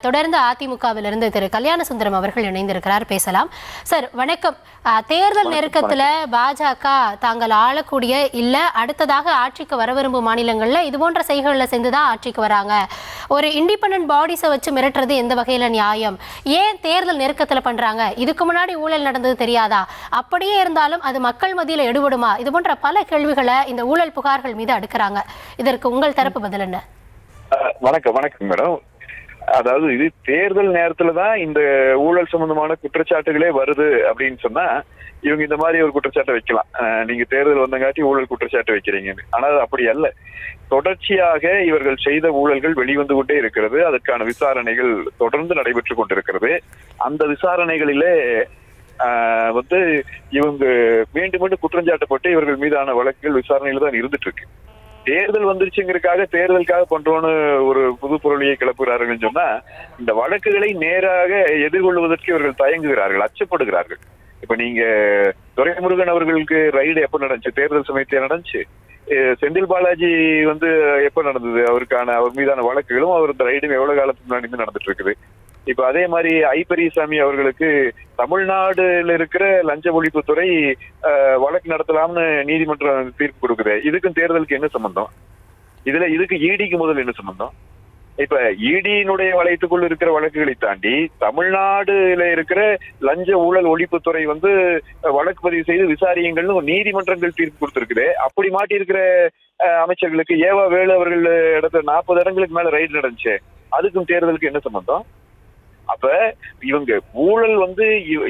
தொடர்ந்து அதிமுகவிலிருந்து திரு கல்யாணசுந்தரம் அவர்கள் இணைந்திருக்கிறார், பேசலாம். சார் வணக்கம். தேர்தல் நெருக்கத்துல பாஜக தாங்கள் ஆளக்கூடிய இல்ல அடுத்ததாக ஆட்சிக்கு வர விரும்பும் மாநிலங்கள்ல இது போன்ற செய்கைகளை செஞ்சுதான் ஆட்சிக்கு வராங்க. ஒரு இண்டிபெண்டன்ட் பாடிஸை வச்சு மிரட்டுறது எந்த வகையில நியாயம்? ஏன் தேர்தல் நெருக்கத்துல பண்றாங்க? இதுக்கு முன்னாடி ஊழல் நடந்தது தெரியாதா? அப்படியே இருந்தாலும் அது மக்கள் மத்தியில எடுபடுமா? இது போன்ற பல கேள்விகளை இந்த ஊழல் புகார்கள் மீது அடுக்கிறாங்க. இதற்கு உங்கள் தரப்பு பதில் என்ன? வணக்கம் மேடம். அதாவது இது தேர்தல் நேரத்துலதான் இந்த ஊழல் சம்பந்தமான குற்றச்சாட்டுகளே வருது அப்படின்னு சொன்னா இவங்க இந்த மாதிரி ஒரு குற்றச்சாட்டை வைக்கலாம். நீங்க தேர்தல் வந்தங்காட்டி ஊழல் குற்றச்சாட்டு வைக்கிறீங்கன்னு. ஆனால் அப்படி அல்ல. தொடர்ச்சியாக இவர்கள் செய்த ஊழல்கள் வெளிவந்து கொண்டே இருக்கிறது. அதற்கான விசாரணைகள் தொடர்ந்து நடைபெற்று கொண்டிருக்கிறது. அந்த விசாரணைகளிலே இவங்க மீண்டும் மீண்டும் குற்றஞ்சாட்டப்பட்டு இவர்கள் மீதான வழக்குகள் விசாரணையில தான் இருந்துட்டு இருக்கு. தேர்தல் வந்துருச்சுங்கிறதுக்காக தேர்தலுக்காக பண்றோன்னு ஒரு புது பொருளியை கிளப்புகிறார்கள் சொன்னா இந்த வழக்குகளை நேராக எதிர்கொள்வதற்கு இவர்கள் தயங்குகிறார்கள், அச்சப்படுகிறார்கள். இப்ப நீங்க துரைமுருகன் அவர்களுக்கு ரைடு எப்ப நடந்துச்சு? தேர்தல் சமயத்தில நடந்துச்சு. செந்தில் பாலாஜி எப்ப நடந்தது? அவர் மீதான வழக்குகளும் அவர் இந்த ரைடும் எவ்வளவு காலத்துக்கு முன்னாடி நடந்துட்டு இருக்குது. இப்ப அதே மாதிரி ஐ பெரியசாமி அவர்களுக்கு தமிழ்நாடுல இருக்கிற லஞ்ச ஒழிப்புத்துறை வழக்கு நடத்தலாம்னு நீதிமன்றம் தீர்ப்பு கொடுக்குது. இதுக்கும் தேர்தலுக்கு என்ன சம்பந்தம்? இதுக்கு இடிக்கு முதல் என்ன சம்பந்தம்? இப்ப இடியினுடைய வளையத்துக்குள் இருக்கிற வழக்குகளை தாண்டி தமிழ்நாடுல இருக்கிற லஞ்ச ஊழல் ஒழிப்புத்துறை வழக்கு பதிவு செய்து விசாரியுங்கள்னு நீதிமன்றங்கள் தீர்ப்பு கொடுத்திருக்குது. அப்படி மாட்டி இருக்கிற அமைச்சர்களுக்கு ஏவா வேலு அவர்கள் இடத்துல 40 இடங்களுக்கு மேல ரைடு நடந்துச்சு. அதுக்கும் தேர்தலுக்கு என்ன சம்பந்தம்? அப்ப இவங்க ஊழல்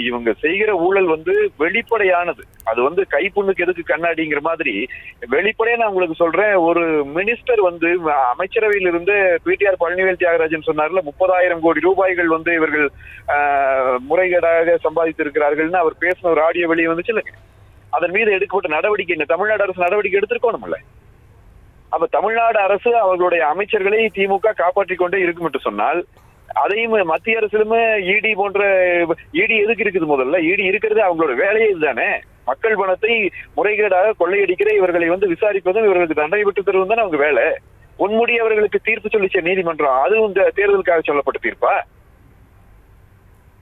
இவங்க செய்கிற ஊழல் வெளிப்படையானது. அது கைப்புண்ணுக்கு எதுக்கு கண்ணாடிங்கிற மாதிரி வெளிப்படையா நான் உங்களுக்கு சொல்றேன். ஒரு மினிஸ்டர் அமைச்சரவையில் இருந்து பிடிஆர் பழனிவேல் தியாகராஜன் சொன்னார்ல 30,000 கோடி ரூபாய்கள் இவர்கள் முறைகேடாக சம்பாதித்திருக்கிறார்கள்னு அவர் பேசின ஒரு ஆடியோ வெளியே வந்துச்சு இல்லைங்க. அதன் மீது எடுக்கப்பட்ட நடவடிக்கை என்ன? தமிழ்நாடு அரசு நடவடிக்கை எடுத்திருக்கணும்ல. அப்ப தமிழ்நாடு அரசு அவர்களுடைய அமைச்சர்களை திமுக காப்பாற்றிக் கொண்டே இருக்கும் என்று சொன்னால் அதையும் மத்திய அரசிலுமே இடி போன்ற இடி எதுக்கு இருக்குது? முதல்ல இடி இருக்கிறது அவங்களோட வேலையே இதுதானே. மக்கள் பணத்தை முறைகேடாக கொள்ளையடிக்கிற இவர்களை விசாரிப்பதும் இவர்களுக்கு தண்டனை பெற்று தருவதும் தானே அவங்க வேலை. உன்முடி அவர்களுக்கு தீர்ப்பு சொல்லிச்ச நீதிமன்றம் அதுவும் இந்த தேர்தலுக்காக சொல்லப்பட்ட தீர்ப்பா?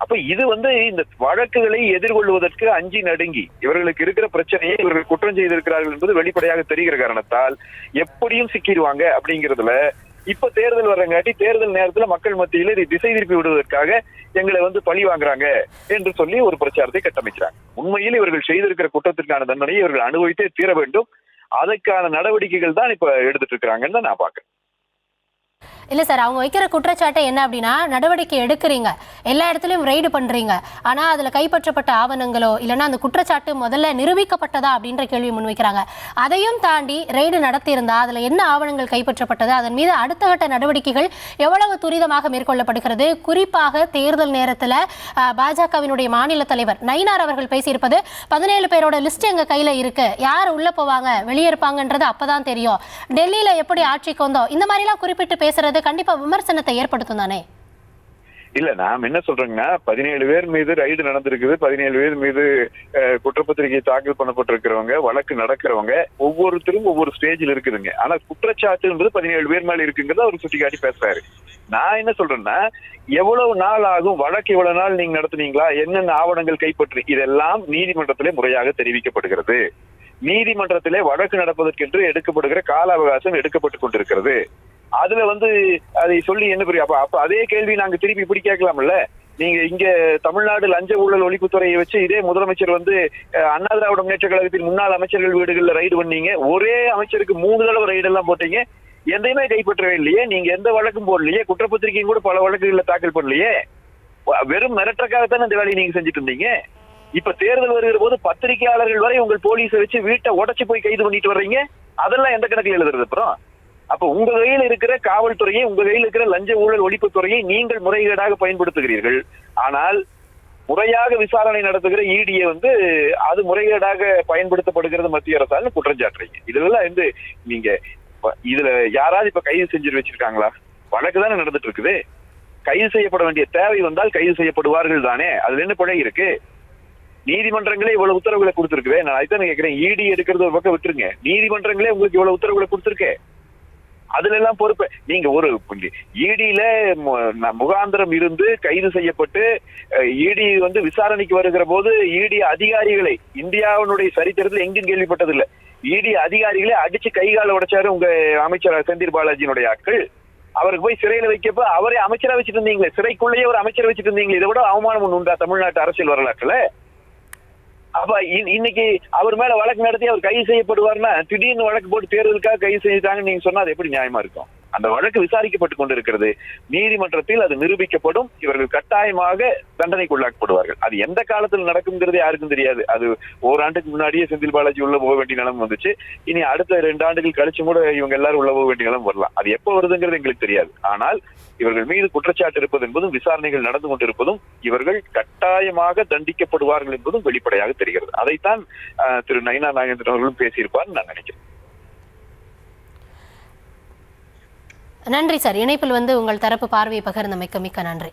அப்ப இது இந்த வழக்குகளை எதிர்கொள்வதற்கு அஞ்சி நடுங்கி இவர்களுக்கு இருக்கிற பிரச்சனையை இவர்கள் குற்றம் செய்திருக்கிறார்கள் என்பது வெளிப்படையாக தெரிகிற காரணத்தால் எப்படியும் சிக்கிடுவாங்க அப்படிங்கிறதுல இப்ப தேர்தல் வர்றங்காட்டி தேர்தல் நேரத்துல மக்கள் மத்தியில இதை திசை திருப்பி விடுவதற்காக எங்களை பழி வாங்குறாங்க என்று சொல்லி ஒரு பிரச்சாரத்தை கட்டமைக்கிறாங்க. உண்மையில் இவர்கள் செய்திருக்கிற குற்றத்திற்கான தண்டனையை இவர்கள் அனுபவித்தே தீர வேண்டும். அதற்கான நடவடிக்கைகள் தான் இப்ப எடுத்துட்டு இருக்கிறாங்கன்னு தான் நான் பாக்குறேன். இல்லை சார், அவங்க வைக்கிற குற்றச்சாட்டை என்ன அப்படின்னா, நடவடிக்கை எடுக்கிறீங்க, எல்லா இடத்துலையும் ரெய்டு பண்ணுறீங்க, ஆனால் அதில் கைப்பற்றப்பட்ட ஆவணங்களோ இல்லைன்னா அந்த குற்றச்சாட்டு முதல்ல நிரூபிக்கப்பட்டதா அப்படின்ற கேள்வி முன்வைக்கிறாங்க. அதையும் தாண்டி ரெய்டு நடத்தியிருந்தா அதில் என்ன ஆவணங்கள் கைப்பற்றப்பட்டது, அதன் மீது அடுத்த கட்ட நடவடிக்கைகள் எவ்வளவு துரிதமாக மேற்கொள்ளப்படுகிறது? குறிப்பாக தேர்தல் நேரத்தில் பாஜகவினுடைய மாநில தலைவர் நயினார் அவர்கள் பேசியிருப்பது 17 பேரோட லிஸ்ட் எங்கள் கையில் இருக்கு, யார் உள்ளே போவாங்க வெளியே இருப்பாங்கன்றது அப்போதான் தெரியும், டெல்லியில் எப்படி ஆட்சிக்கு வந்தோம், இந்த மாதிரிலாம் குறிப்பிட்டு பேசுறது கண்டிப்பா விமர்சனத்தை ஏற்படுத்தும் தானே? இல்ல, நான் என்ன சொல்றேங்கன்னா 17 பேர் மீது ரைடு நடந்திருக்குது. 17 பேர் மீது குற்றப்பத்திரிகை தாக்கல் பண்ணப்பட்டிருக்கிறவங்க, வழக்கு நடக்கிறவங்க ஒவ்வொருத்தரும் ஒவ்வொரு ஸ்டேஜில் இருக்குதுங்க. ஆனா குற்றச்சாட்டுன்றது 17 பேர் மேல இருக்குங்கிறத அவர் சுட்டிக்காட்டி பேசுறாரு. நான் என்ன சொல்றேன்னா, எவ்வளவு நாள் ஆகும், வழக்கு எவ்வளவு நாள் நீங்க நடத்துனீங்களா, என்னென்ன ஆவணங்கள் கைப்பற்றி, இதெல்லாம் நீதிமன்றத்திலே முறையாக தெரிவிக்கப்படுகிறது. நீதிமன்றத்திலே வழக்கு நடப்பதற்கென்று எடுக்கப்படுகிற கால அவகாசம் எடுக்கப்பட்டு கொண்டிருக்கிறது. அதுல அதை சொல்லி என்ன புரியும்? அப்ப அதே கேள்வி நாங்க திருப்பி இப்படி கேட்கலாம்ல. நீங்க இங்க தமிழ்நாடு லஞ்ச ஊழல் ஒழிப்புத்துறையை வச்சு இதே முதலமைச்சர் அண்ணா திராவிட முன்னேற்ற கழகத்தின் முன்னாள் அமைச்சர்கள் வீடுகள்ல ரைடு பண்ணீங்க. ஒரே அமைச்சருக்கு 3 தடவை ரைடு எல்லாம் போட்டீங்க. எதையுமே கைப்பற்றவே இல்லையே. நீங்க எந்த வழக்கும் போடலையே. குற்றப்பத்திரிகையும் கூட பல வழக்குகள்ல தாக்கல் பண்ணலையே. வெறும் மிரட்டக்காகத்தானே இந்த வேலையை நீங்க செஞ்சுட்டு இருந்தீங்க. இப்ப தேர்தல் வருகிற போது பத்திரிகையாளர்கள் வரை உங்கள் போலீஸை வச்சு வீட்டை உடைச்சு போய் கைது பண்ணிட்டு வர்றீங்க. அதெல்லாம் எந்த கணக்கில் எழுதுறது? அப்புறம் அப்ப உங்க கையில் இருக்கிற காவல்துறையை, உங்க கையில் இருக்கிற லஞ்ச ஊழல் ஒழிப்புத்துறையை நீங்கள் முறைகேடாக பயன்படுத்துகிறீர்கள். ஆனால் முறையாக விசாரணை நடத்துகிற இடியை அது முறைகேடாக பயன்படுத்தப்படுகிறது மத்திய அரசால் குற்றம் சாட்டுறீங்க. இதெல்லாம் நீங்க இதுல யாராவது இப்ப கைது செஞ்சு வச்சிருக்காங்களா? வழக்கு தானே நடந்துட்டு இருக்குது. கைது செய்யப்பட வேண்டிய தேவை வந்தால் கைது செய்யப்படுவார்கள் தானே. அதுல என்ன பிழை இருக்கு? நீதிமன்றங்களே இவ்வளவு உத்தரவுகளை கொடுத்திருக்குவே. நான் அதுதான் கேட்கிறேன். இடி எடுக்கிறது ஒரு பக்கம் விட்டுருங்க, நீதிமன்றங்களே உங்களுக்கு இவ்வளவு உத்தரவுகளை கொடுத்திருக்கேன். அதுல எல்லாம் பொறுப்பு நீங்க ஒரு ஈடியில முகாந்திரம் இருந்து கைது செய்யப்பட்டு ஈடி விசாரணைக்கு வருகிற போது ஈடி அதிகாரிகளை இந்தியாவினுடைய சரித்திரத்தில் எங்கும் கேள்விப்பட்டதில்லை. ஈடி அதிகாரிகளை அடிச்சு கைகால உடைச்சாரு உங்க அமைச்சர் செந்தில் பாலாஜியினுடைய ஆட்கள். அவருக்கு போய் சிறையில வைக்கப்ப அவரே அமைச்சரா வச்சுட்டு இருந்தீங்களே, சிறைக்குள்ளேயே ஒரு அமைச்சரை வச்சுட்டு இருந்தீங்களே, இதை விட அவமானம் ஒண்ணு உண்டா தமிழ்நாட்டு அரசியல் வரலாற்றுல? அப்ப இன்னைக்கு அவர் மேல வழக்கு நடத்தி அவர் கைது செய்யப்படுவார்னா திடீர்னு வழக்கு போட்டு தேர்தலுக்காக கைது செய்தாங்கன்னு நீங்க சொன்னா அது எப்படி நியாயமா இருக்கும்? அந்த வழக்கு விசாரிக்கப்பட்டு கொண்டிருக்கிறது. நீதிமன்றத்தில் அது நிரூபிக்கப்படும். இவர்கள் கட்டாயமாக தண்டனைக்குள்ளாக்கப்படுவார்கள். அது எந்த காலத்தில் நடக்கும்ங்கிறது யாருக்கும் தெரியாது. அது ஓராண்டுக்கு முன்னாடியே செந்தில் பாலாஜி உள்ள போக வேண்டிய நிலம் வந்துச்சு. இனி அடுத்த 2 ஆண்டுகள் கழிச்சு கூட இவங்க எல்லாரும் உள்ள போக வேண்டிய நிலம் வரலாம். அது எப்ப வருதுங்கிறது எங்களுக்கு தெரியாது. ஆனால் இவர்கள் மீது குற்றச்சாட்டு இருப்பது என்பதும் விசாரணைகள் நடந்து கொண்டிருப்பதும் இவர்கள் கட்டாயமாக தண்டிக்கப்படுவார்கள் என்பதும் வெளிப்படையாக தெரிகிறது. அதைத்தான் திரு நயினா நாகேந்திரன் அவர்களும் பேசியிருப்பார் நான் நினைக்கிறேன். நன்றி சார். இணைப்பில் உங்கள் தரப்பு பார்வையை பகிர்ந்தமைக்கு மிக்க நன்றி.